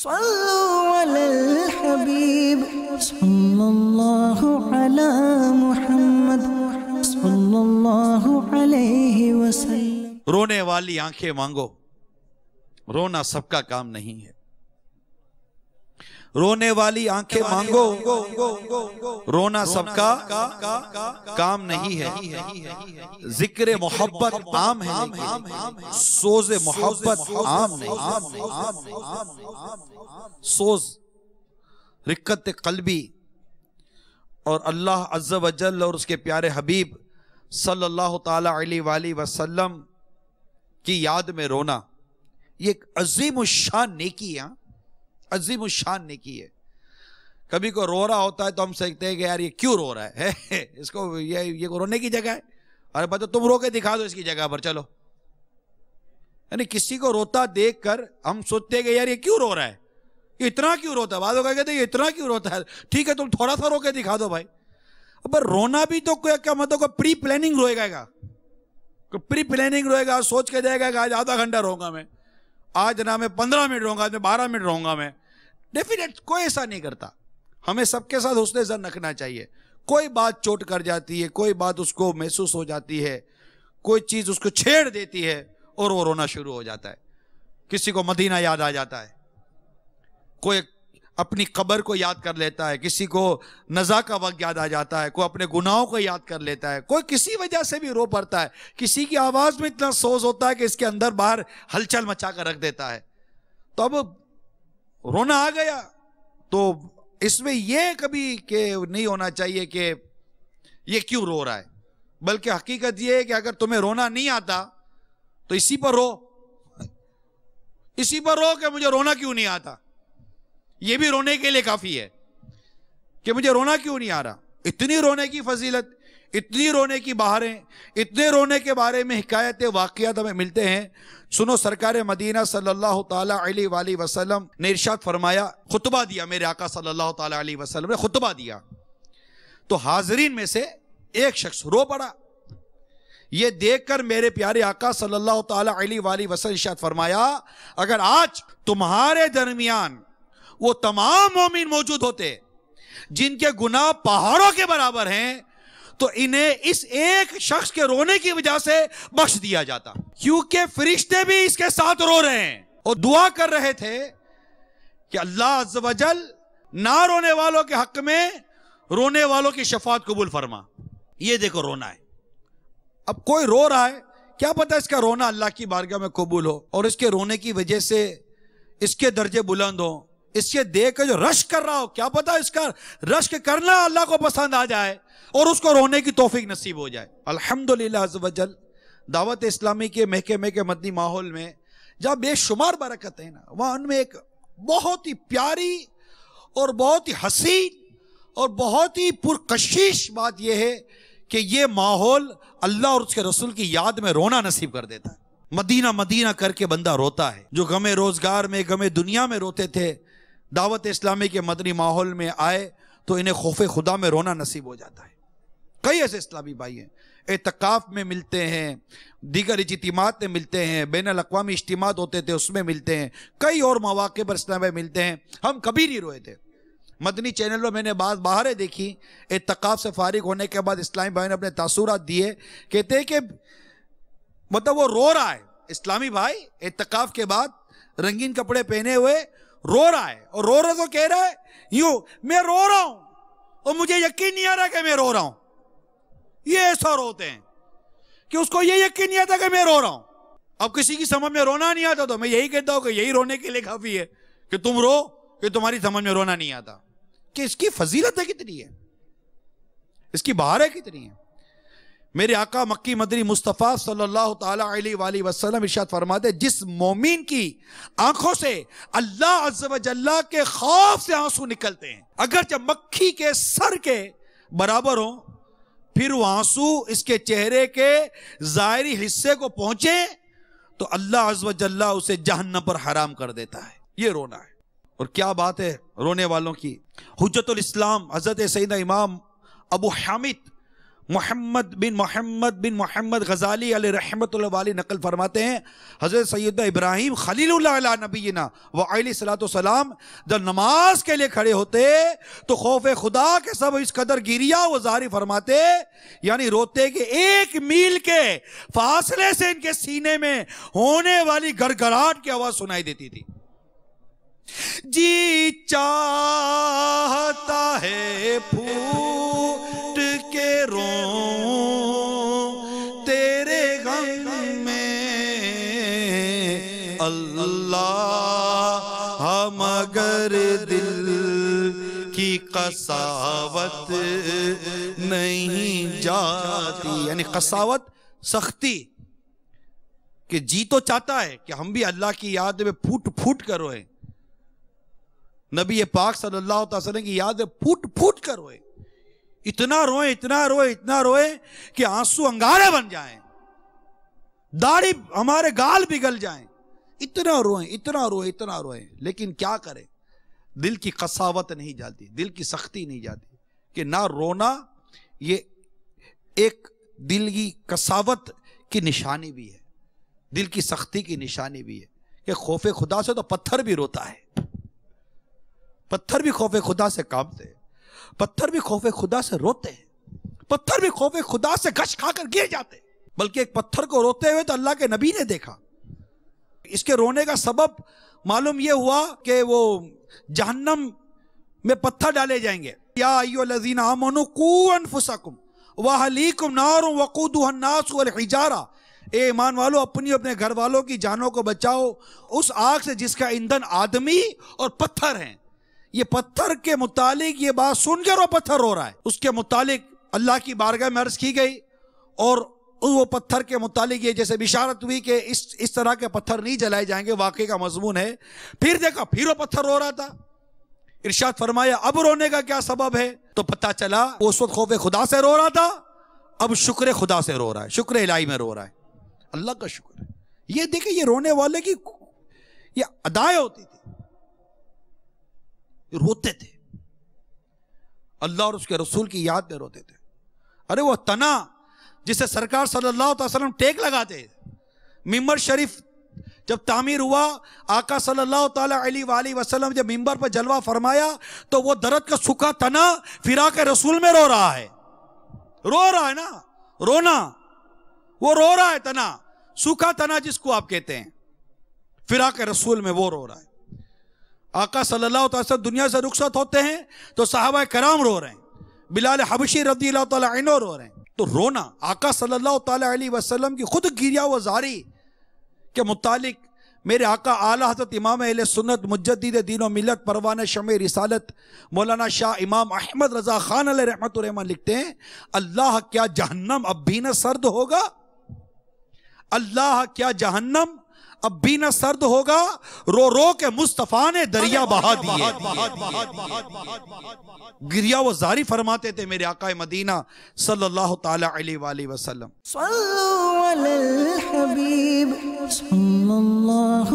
صلوا علی الحبیب صلی اللہ علی محمد صلی اللہ علیہ وسلم۔ رونے والی آنکھیں مانگو، رونا سب کا کام نہیں ہے۔ رونے والی آنکھیں مانگو، رونا سب کا کام نہیں ہے۔ ذکر محبت عام ہے لیکن سوز محبت عام نہیں۔ سوز رقت قلبی اور اللہ عز و جل اور اس کے پیارے حبیب صلی اللہ تعالی علیہ وآلہ وسلم کی یاد میں رونا، یہ ایک عظیم الشان نیکی ہے، عظیم الشان نیکی ہے۔ کبھی کوئی رو رہا ہوتا ہے تو ہم سوچتے ہیں کہ یار یہ کیوں رو رہا ہے، اس کو یہ رونے کی جگہ ہے، ارے بچہ تم رو کے دکھا دو اس کی جگہ پر چلو۔ یعنی کسی کو روتا دیکھ کر ہم سوچتے ہیں کہ یار یہ کیوں رو رہا ہے، یہ اتنا کیوں روتا ہے، بعض لوگ کہتے ہیں یہ اتنا کیوں روتا ہے، ٹھیک ہے تم تھوڑا سا رو کے دکھا دو بھائی۔ اب رونا بھی تو کیا مطلب کوئی پری پلاننگ روئے گا، کوئی پری پلاننگ روئے گا، سوچ کے جائے گا کہ آج آدھا گھنٹہ رہوں گا میں، آج نہ میں 15 منٹ رہوں گا، آج میں 12 منٹ رہوں گا میں۔ ڈیفینیٹ کوئی ایسا نہیں کرتا۔ ہمیں سب کے ساتھ حسن ظن رکھنا چاہیے۔ کوئی بات چوٹ کر جاتی ہے، کوئی بات اس کو محسوس ہو جاتی ہے، کوئی چیز اس کو چھیڑ دیتی ہے اور وہ رونا شروع ہو جاتا ہے۔ کسی کو مدینہ یاد آ جاتا ہے، کوئی اپنی قبر کو یاد کر لیتا ہے، کسی کو نزا کا وقت یاد آ جاتا ہے، کوئی اپنے گناہوں کو یاد کر لیتا ہے، کوئی کسی وجہ سے بھی رو پڑتا ہے، کسی کی آواز میں اتنا سوز ہوتا ہے کہ اس کے اندر باہر ہلچل مچا کر رکھ دیتا ہے۔ تو اب رونا آ گیا تو اس میں یہ کبھی کہ نہیں ہونا چاہیے کہ یہ کیوں رو رہا ہے، بلکہ حقیقت یہ ہے کہ اگر تمہیں رونا نہیں آتا تو اسی پر رو، اسی پر رو کہ مجھے رونا کیوں نہیں آتا۔ یہ بھی رونے کے لیے کافی ہے کہ مجھے رونا کیوں نہیں آ رہا۔ اتنی رونے کی فضیلت، اتنی رونے کی بہاریں، اتنے رونے کے بارے میں حکایت واقعات ہمیں ملتے ہیں۔ سنو، سرکار مدینہ صلی اللہ تعالی علیہ وآلہ وسلم نے ارشاد فرمایا، خطبہ دیا، میرے آقا صلی اللہ تعالی علیہ وسلم نے خطبہ دیا تو حاضرین میں سے ایک شخص رو پڑا۔ یہ دیکھ کر میرے پیارے آقا صلی اللہ تعالی علیہ وآلہ وسلم ارشاد فرمایا، اگر آج تمہارے درمیان وہ تمام مومن موجود ہوتے جن کے گناہ پہاڑوں کے برابر ہیں تو انہیں اس ایک شخص کے رونے کی وجہ سے بخش دیا جاتا، کیونکہ فرشتے بھی اس کے ساتھ رو رہے ہیں اور دعا کر رہے تھے کہ اللہ عز و جل نہ رونے والوں کے حق میں رونے والوں کی شفاعت قبول فرما۔ یہ دیکھو رونا ہے۔ اب کوئی رو رہا ہے، کیا پتہ اس کا رونا اللہ کی بارگاہ میں قبول ہو اور اس کے رونے کی وجہ سے اس کے درجے بلند ہو، اس کے دیکھ کے جو رشک کر رہا ہو، کیا پتہ اس کا رشک کرنا اللہ کو پسند آ جائے اور اس کو رونے کی توفیق نصیب ہو جائے۔ الحمدللہ عز و جل دعوت اسلامی کے محکمے کے مدنی ماحول میں جہاں بے شمار برکت ہے نا، وہاں ان میں ایک بہت ہی پیاری اور بہت ہی حسین اور بہت ہی پرکشش بات یہ ہے کہ یہ ماحول اللہ اور اس کے رسول کی یاد میں رونا نصیب کر دیتا ہے۔ مدینہ مدینہ کر کے بندہ روتا ہے۔ جو غم روزگار میں، غم دنیا میں روتے تھے، دعوت اسلامی کے مدنی ماحول میں آئے تو انہیں خوف خدا میں رونا نصیب ہو جاتا ہے۔ کئی ایسے اسلامی بھائی ہیں، اعتکاف میں ملتے ہیں، دیگر اجتماعات میں ملتے ہیں، بین الاقوامی اجتماعات ہوتے تھے اس میں ملتے ہیں، کئی اور مواقع پر اسلام بھائی ملتے ہیں، ہم کبھی نہیں روئے تھے۔ مدنی چینل پر میں نے بعض بہاریں دیکھی، اعتکاف سے فارغ ہونے کے بعد اسلامی بھائی نے اپنے تاثرات دیے، کہتے ہیں کہ مطلب وہ رو رہا ہے، اسلامی بھائی اعتکاف کے بعد رنگین کپڑے پہنے ہوئے رو رہا ہے، اور رو رہا تو کہہ رہا ہے یوں، میں رو رہا ہوں اور مجھے یقین نہیں آ رہا کہ میں رو رہا ہوں۔ یہ ایسا روتے ہیں کہ اس کو یہ یقین نہیں آتا کہ میں رو رہا ہوں۔ اب کسی کی سمجھ میں رونا نہیں آتا تو میں یہی کہتا ہوں کہ یہی رونے کے لیے کافی ہے کہ تم رو کہ تمہاری سمجھ میں رونا نہیں آتا، کہ اس کی فضیلت کتنی ہے، اس کی بہاریں کتنی ہیں۔ میرے آقا مکی مدنی مصطفیٰ صلی اللہ تعالی علیہ وآلہ وسلم ارشاد فرماتے، جس مومن کی آنکھوں سے اللہ عز و جل کے خوف سے آنسو نکلتے ہیں، اگرچہ مکھی کے سر کے برابر ہوں، پھر وہ آنسو اس کے چہرے کے ظاہری حصے کو پہنچے تو اللہ عز و جل اسے جہنم پر حرام کر دیتا ہے۔ یہ رونا ہے۔ اور کیا بات ہے رونے والوں کی۔ حجت الاسلام حضرت سیدنا امام ابو حامد محمد بن محمد غزالی علیہ رحمت اللہ علیہ نقل فرماتے ہیں حضرت سیدنا ابراہیم خلیل اللہ علیہ نبینا و علیہ الصلوۃ والسلام جب نماز کے لیے کھڑے ہوتے تو خوف خدا کے سب اس قدر گریہ و زاری فرماتے، یعنی روتے کہ 1 میل کے فاصلے سے ان کے سینے میں ہونے والی گڑگڑاہٹ کی آواز سنائی دیتی تھی۔ جی چاہتا ہے پھوٹ کے روں تیرے غم میں اللہ، مگر دل کی قساوت نہیں جاتی، یعنی قساوت سختی، کہ جی تو چاہتا ہے کہ ہم بھی اللہ کی یاد میں پھوٹ پھوٹ کر روئیں، نبی پاک صلی اللہ علیہ وسلم کی یاد میں پھوٹ پھوٹ کر روئے، اتنا روئیں اتنا روئیں اتنا روئیں کہ آنسو انگارے بن جائیں، داڑھی ہمارے گال پگھل جائیں، اتنا روئیں اتنا روئیں اتنا روئیں، لیکن کیا کریں، دل کی قساوت نہیں جاتی، دل کی سختی نہیں جاتی، کہ نہ رونا یہ ایک دل کی قساوت کی نشانی بھی ہے، دل کی سختی کی نشانی بھی ہے، کہ خوف خدا سے تو پتھر بھی روتا ہے، پتھر بھی خوف خدا سے کانپتے ہیں، پتھر بھی خوف خدا سے روتے ہیں، پتھر بھی خوف خدا سے گش کھا کر گر جاتے ہیں، بلکہ ایک پتھر کو روتے ہوئے تو اللہ کے نبی نے دیکھا۔ اس کے رونے کا سبب معلوم یہ ہوا کہ وہ جہنم میں پتھر ڈالے جائیں گے، یا ایھا الذین آمنوا قوا انفسکم واہلیکم نار وقودھا الناس والحجارہ، اے ایمان والو اپنی اپنے گھر والوں کی جانوں کو بچاؤ اس آگ سے جس کا ایندھن آدمی اور پتھر ہیں۔ یہ پتھر کے متعلق یہ بات سن کر وہ پتھر رو رہا ہے، اس کے متعلق اللہ کی بارگاہ میں عرض کی گئی، اور وہ پتھر کے متعلق یہ جیسے بشارت ہوئی کہ اس طرح کے پتھر نہیں جلائے جائیں گے، واقعے کا مضمون ہے۔ پھر دیکھا پھر وہ پتھر رو رہا تھا، ارشاد فرمایا اب رونے کا کیا سبب ہے، تو پتہ چلا وہ اس وقت خوف خدا سے رو رہا تھا، اب شکر خدا سے رو رہا ہے، شکر الہی میں رو رہا ہے، اللہ کا شکر ہے۔ یہ دیکھیں یہ رونے والے کی یہ ادائیں ہوتی تھی، روتے تھے، اللہ اور اس کے رسول کی یاد میں روتے تھے۔ ارے وہ تنا جسے سرکار صلی اللہ علیہ وسلم ٹیک لگاتے، ممبر شریف جب تعمیر ہوا، آقا صلی اللہ تعالیٰ علیہ وآلہ وسلم جب ممبر پر جلوہ فرمایا تو وہ درد کا سکھا تنا فراق رسول میں رو رہا ہے نا، رونا وہ رو رہا ہے، تنا سوکھا تنا جس کو آپ کہتے ہیں، فراق رسول میں وہ رو رہا ہے۔ آقا صلی اللہ علیہ وسلم دنیا سے رخصت ہوتے ہیں تو صحابہ کرام رو رہے ہیں، بلال حبشی رضی اللہ تعالیٰ عنہ رو رہے ہیں، تو رونا آقا صلی اللہ تعالیٰ علیہ وسلم کی خود گریہ و زاری کے متعلق میرے آقا اعلیٰ حضرت امام اہل سنت مجدد دین و ملت پروانہ شمع رسالت مولانا شاہ امام احمد رضا خان علیہ رحمت الرحمن لکھتے ہیں، اللہ کیا جہنم اب بھی نہ سرد ہوگا، اللہ کیا جہنم اب بھی نہ سرد ہوگا، رو رو کے مصطفیٰ نے دریا بہا دیے۔ گریہ و زاری فرماتے تھے میرے آقا مدینہ صلی اللہ تعالی علیہ وآلہ وسلم۔ صلو علی الحبیب صلی اللہ